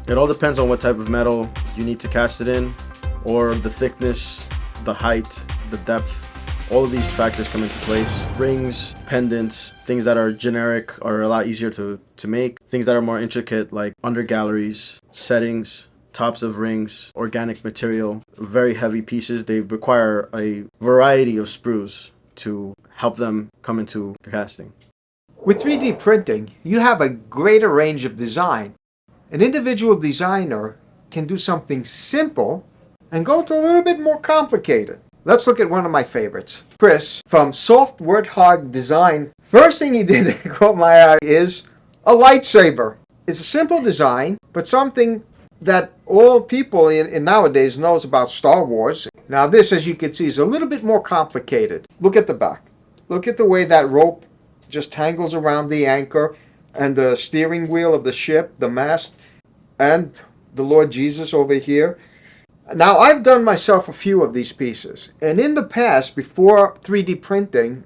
It all depends on what type of metal you need to cast it in, or the thickness, the height, the depth. All of these factors come into place. Rings, pendants, things that are generic are a lot easier to make. Things that are more intricate, like under galleries, settings, tops of rings, organic material, very heavy pieces. They require a variety of sprues to help them come into casting. With 3D printing, you have a greater range of design. An individual designer can do something simple and go to a little bit more complicated. Let's look at one of my favorites. Chris from SoftWarthog Design. First thing he did that caught my eye is a lightsaber. It's a simple design, but something that all people in nowadays knows about Star Wars. Now this, as you can see, is a little bit more complicated. Look at the back. Look at the way that rope just tangles around the anchor and the steering wheel of the ship, the mast, and the Lord Jesus over here. Now, I've done myself a few of these pieces, and in the past, before 3D printing,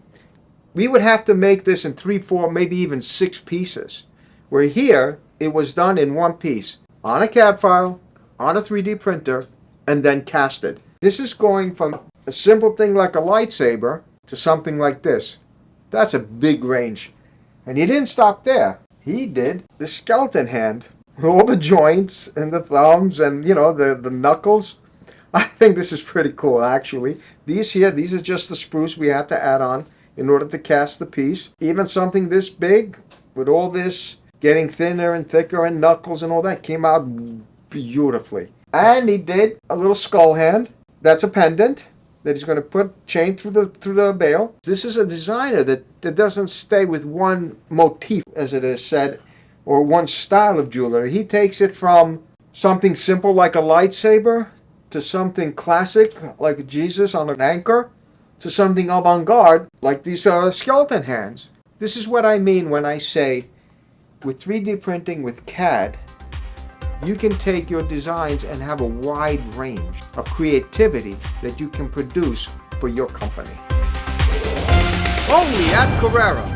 we would have to make this in 3, 4, maybe even 6 pieces, where here, it was done in one piece, on a CAD file, on a 3D printer, and then casted. This is going from a simple thing like a lightsaber to something like this. That's a big range. And he didn't stop there. He did the skeleton hand. All the joints and the thumbs and, you know, the knuckles. I think this is pretty cool, actually. These are just the sprues we have to add on in order to cast the piece. Even something this big, with all this getting thinner and thicker and knuckles and all that, came out beautifully. And he did a little skull hand. That's a pendant that he's going to put chain through the bail. This is a designer that doesn't stay with one motif, as it is said, or one style of jewelry. He takes it from something simple like a lightsaber to something classic like Jesus on an anchor to something avant-garde like these skeleton hands. This is what I mean when I say with 3D printing with CAD, you can take your designs and have a wide range of creativity that you can produce for your company. Only at Carrera.